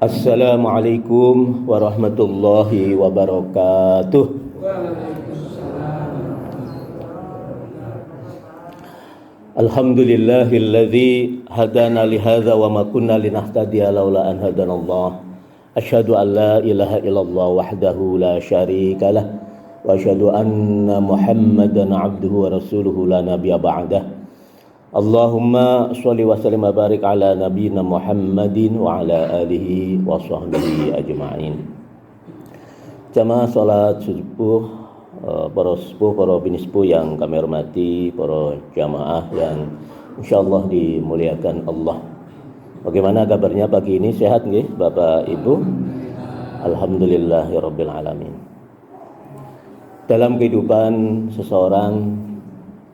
Assalamualaikum warahmatullahi wabarakatuh. Alhamdulillahilladzi hadana lihadza wa ma kunna linahtadiya laula an hadanallah. Asyhadu an la ilaha illallah wahdahu la syarikalah wa asyhadu anna Muhammadan abduhu wa rasuluhu la nabiyya ba'dah. Allahumma sholli wa sallim wa barik ala nabiyyina Muhammadin wa ala alihi wa sahbihi ajma'in. Jamaah salat subuh, para sepuh, para binispuh yang kami hormati, para jamaah yang insyaallah dimuliakan Allah. Bagaimana kabarnya pagi ini? Sehat nggih Bapak Ibu? Alhamdulillahirabbil alamin. Dalam kehidupan seseorang,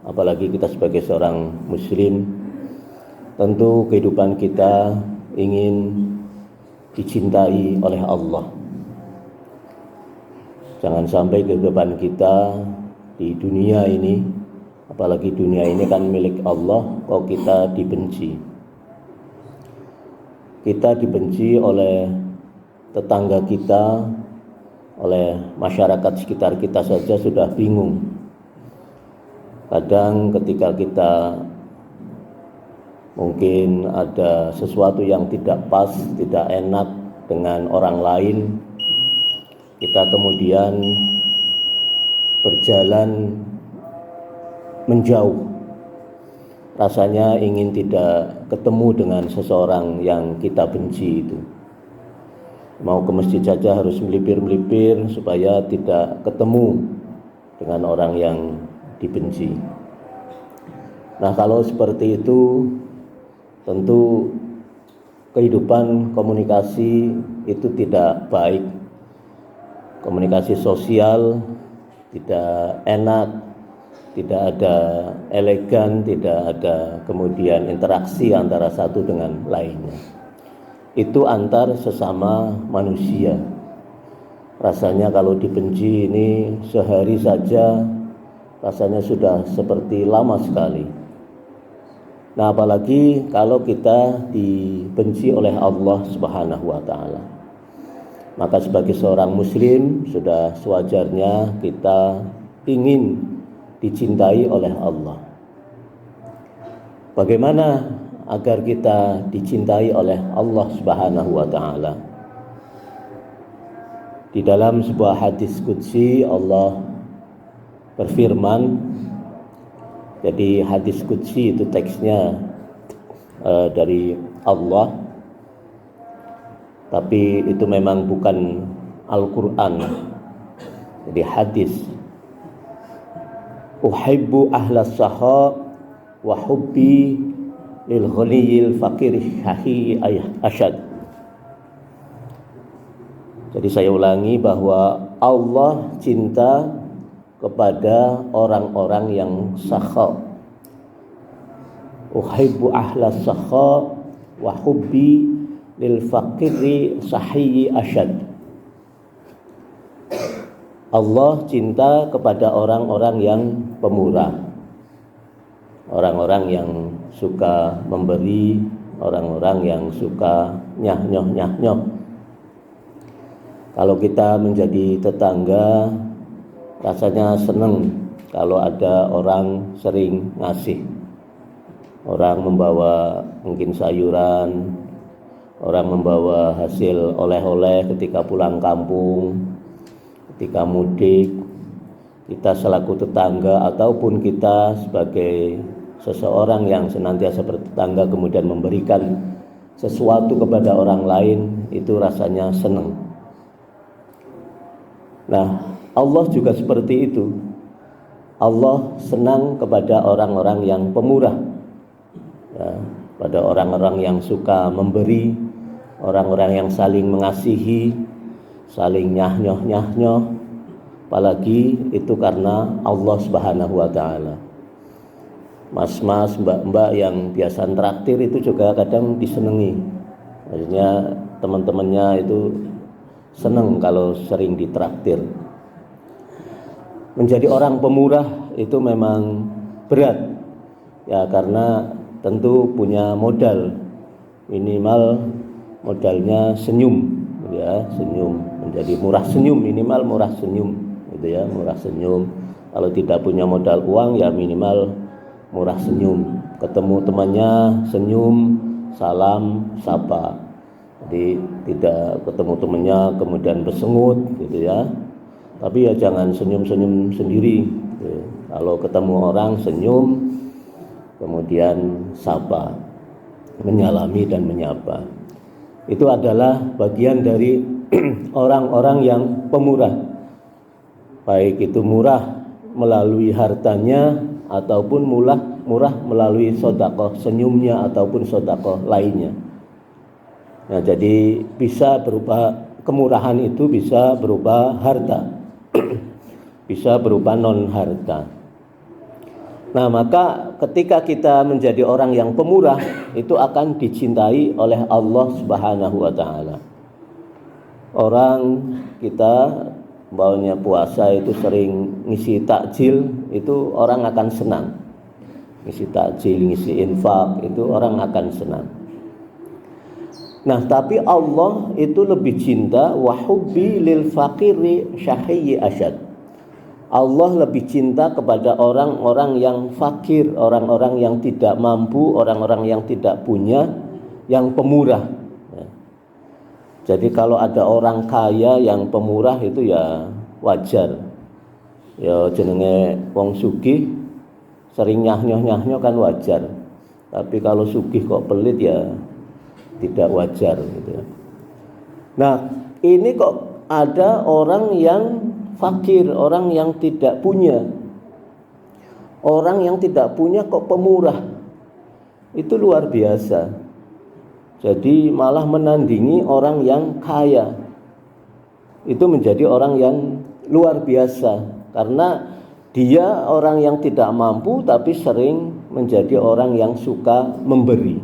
apalagi kita sebagai seorang muslim, tentu kehidupan kita ingin dicintai oleh Allah. Jangan sampai kehidupan kita di dunia ini, apalagi dunia ini kan milik Allah, kok kita dibenci. Kita dibenci oleh tetangga kita, oleh masyarakat sekitar kita saja sudah bingung. Kadang ketika kita mungkin ada sesuatu yang tidak pas, tidak enak dengan orang lain, kita kemudian berjalan menjauh. Rasanya ingin tidak ketemu dengan seseorang yang kita benci itu. Mau ke masjid saja harus melipir-melipir supaya tidak ketemu dengan orang yang dibenci. Nah, kalau seperti itu tentu kehidupan komunikasi itu tidak baik. Komunikasi sosial tidak enak, tidak ada elegan, tidak ada kemudian interaksi antara satu dengan lainnya. Itu antar sesama manusia. Rasanya kalau dibenci ini sehari saja rasanya sudah seperti lama sekali. Nah, apalagi kalau kita dibenci oleh Allah Subhanahu wa taala. Maka sebagai seorang muslim sudah sewajarnya kita ingin dicintai oleh Allah. Bagaimana agar kita dicintai oleh Allah Subhanahu wa taala? Di dalam sebuah hadis qudsi Allah berfirman, jadi hadis qudsi itu teksnya dari Allah, tapi itu memang bukan Al-Quran, jadi hadis. Uhibbu ahlas saha wa hubbi lil ghaniyil faqir syahi asyad. Jadi saya ulangi bahwa Allah cinta kepada orang-orang yang sakha. Uhibbu ahlas sakha wa hubbi lil faqiri sahiyyi asyad. Allah cinta kepada orang-orang yang pemurah, orang-orang yang suka memberi, orang-orang yang suka nyah-nyoh. Kalau kita menjadi tetangga, rasanya senang kalau ada orang sering ngasih. Orang membawa mungkin sayuran, orang membawa hasil oleh-oleh ketika pulang kampung, ketika mudik. Kita selaku tetangga ataupun kita sebagai seseorang yang senantiasa bertetangga kemudian memberikan sesuatu kepada orang lain, itu rasanya senang. Nah, Allah juga seperti itu. Allah senang kepada orang-orang yang pemurah, ya, pada orang-orang yang suka memberi, orang-orang yang saling mengasihi, saling nyah-nyoh. Apalagi itu karena Allah Subhanahu wa taala. Mas-mas, mbak-mbak yang biasa traktir itu juga kadang disenangi. Maksudnya teman-temannya itu senang kalau sering ditraktir. Menjadi orang pemurah itu memang berat, ya, karena tentu punya modal minimal modalnya senyum, ya, senyum, menjadi murah senyum, minimal murah senyum, gitu ya, murah senyum. Kalau tidak punya modal uang ya minimal murah senyum. Ketemu temannya senyum, salam, sapa. Jadi tidak ketemu temannya kemudian bersengut, gitu ya. Tapi ya jangan senyum-senyum sendiri. Kalau ketemu orang senyum, kemudian sapa, menyalami dan menyapa. Itu adalah bagian dari orang-orang yang pemurah. Baik itu murah melalui hartanya ataupun murah melalui sedekah senyumnya ataupun sedekah lainnya. Nah, jadi bisa berupa kemurahan itu bisa berupa harta. Bisa berupa non harta. Nah, maka ketika kita menjadi orang yang pemurah, itu akan dicintai oleh Allah Subhanahu wa taala. Orang kita baunya puasa itu sering ngisi takjil, itu orang akan senang. Ngisi takjil, ngisi infak, itu orang akan senang. Nah, tapi Allah itu lebih cinta wa hubbi lil faqiri syahiyyi asyad. Allah lebih cinta kepada orang-orang yang fakir, orang-orang yang tidak mampu, orang-orang yang tidak punya, yang pemurah. Jadi kalau ada orang kaya yang pemurah itu ya wajar. Ya jenenge wong sugih sering nyah-nyoh kan wajar. Tapi kalau sugih kok pelit ya tidak wajar gitu. Nah, ini kok ada orang yang fakir, orang yang tidak punya. Orang yang tidak punya kok pemurah. Itu luar biasa. Jadi malah menandingi orang yang kaya. Itu menjadi orang yang luar biasa. Karena dia orang yang tidak mampu tapi sering menjadi orang yang suka memberi.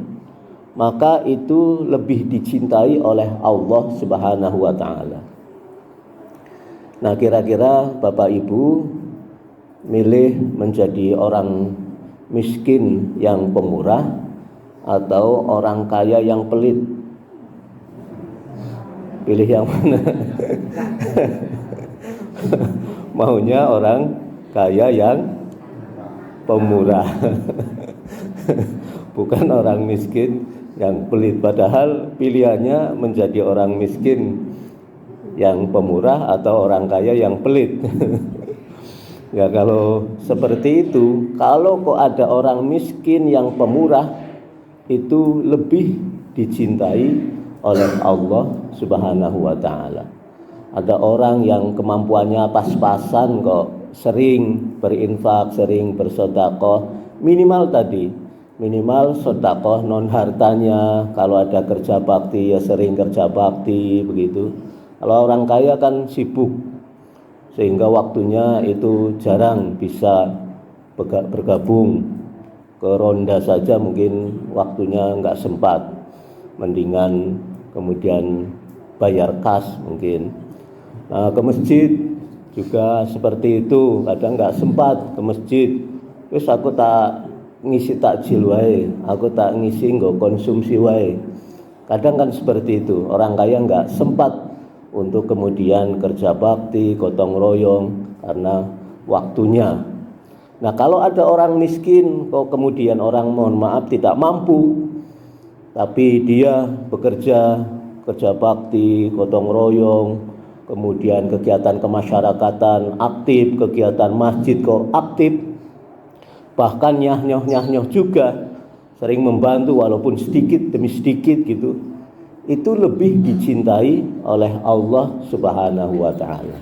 Maka itu lebih dicintai oleh Allah Subhanahu wa taala. Nah, kira-kira Bapak Ibu milih menjadi orang miskin yang pemurah atau orang kaya yang pelit? Pilih yang mana? Maunya orang kaya yang pemurah. Bukan orang miskin yang pelit. Padahal pilihannya menjadi orang miskin yang pemurah atau orang kaya yang pelit. Ya kalau seperti itu, kalau kok ada orang miskin yang pemurah, itu lebih dicintai oleh Allah Subhanahu wa taala. Ada orang yang kemampuannya pas-pasan kok sering berinfak, sering bersedekah, minimal sedekah non hartanya. Kalau ada kerja bakti ya sering kerja bakti begitu. Kalau orang kaya kan sibuk sehingga waktunya itu jarang bisa bergabung ke ronda saja, mungkin waktunya nggak sempat, mendingan kemudian bayar kas mungkin. Nah, ke masjid juga seperti itu, kadang nggak sempat ke masjid, terus aku tak ngisi takjil wae, aku tak ngisi nggo konsumsi wae. Kadang kan seperti itu, orang kaya nggak sempat untuk kemudian kerja bakti, gotong royong karena waktunya. Nah, kalau ada orang miskin kok kemudian orang mohon maaf tidak mampu, tapi dia bekerja, kerja bakti, gotong royong, kemudian kegiatan kemasyarakatan aktif, kegiatan masjid kok aktif, bahkan nyah-nyoh juga sering membantu walaupun sedikit demi sedikit gitu, itu lebih dicintai oleh Allah Subhanahu wa taala.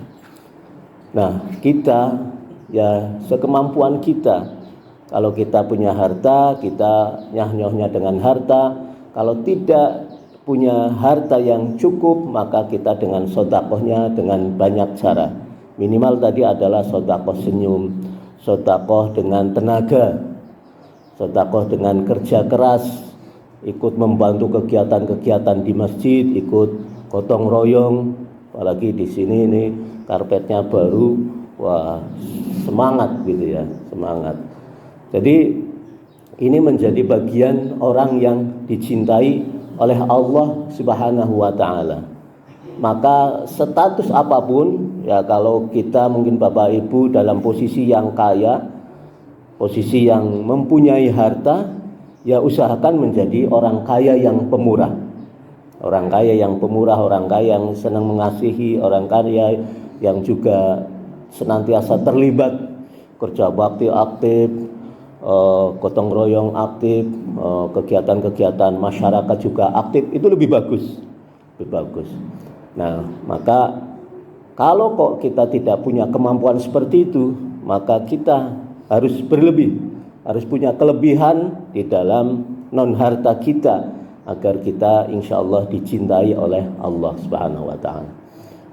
Nah, kita ya sekemampuan kita. Kalau kita punya harta, kita nyah-nyohnya dengan harta. Kalau tidak punya harta yang cukup, maka kita dengan sedekahnya dengan banyak cara. Minimal tadi adalah sedekah senyum, sedekah dengan tenaga, sedekah dengan kerja keras, ikut membantu kegiatan-kegiatan di masjid, ikut gotong royong, apalagi di sini ini karpetnya baru, wah semangat gitu ya, semangat. Jadi ini menjadi bagian orang yang dicintai oleh Allah Subhanahu wa taala. Maka status apapun, ya kalau kita mungkin Bapak Ibu dalam posisi yang kaya, posisi yang mempunyai harta, ya usahakan menjadi orang kaya yang pemurah. Orang kaya yang pemurah, orang kaya yang senang mengasihi, orang kaya yang juga senantiasa terlibat kerja bakti aktif, gotong royong aktif, kegiatan-kegiatan masyarakat juga aktif, itu lebih bagus. Lebih bagus. Nah, maka kalau kok kita tidak punya kemampuan seperti itu, maka kita harus berlebih, harus punya kelebihan di dalam non harta kita, agar kita insya Allah dicintai oleh Allah Subhanahu wa taala.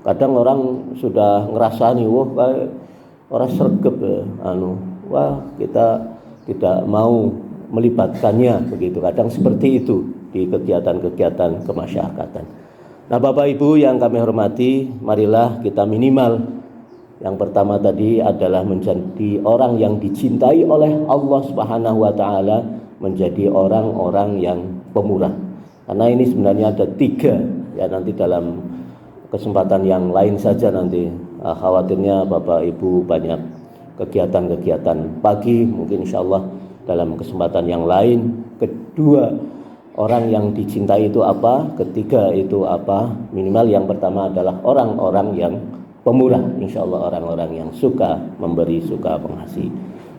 Kadang orang sudah ngerasani, wah kayak orang sregep wah kita tidak mau melibatkannya begitu. Kadang seperti itu di kegiatan-kegiatan kemasyarakatan. Nah, Bapak Ibu yang kami hormati, marilah kita minimal yang pertama tadi adalah menjadi orang yang dicintai oleh Allah Subhanahu wa taala, menjadi orang-orang yang pemurah. Karena ini sebenarnya ada 3, ya nanti dalam kesempatan yang lain saja nanti. Khawatirnya Bapak Ibu banyak kegiatan-kegiatan pagi, mungkin insya Allah dalam kesempatan yang lain. Kedua, orang yang dicintai itu apa? Ketiga itu apa? Minimal yang pertama adalah orang-orang yang pemurah, insya Allah orang-orang yang suka memberi, suka mengasihi.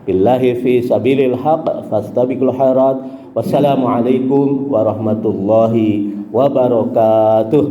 Billahi fi sabilil haq fastabiqul khairat. Wassalamualaikum warahmatullahi wabarakatuh.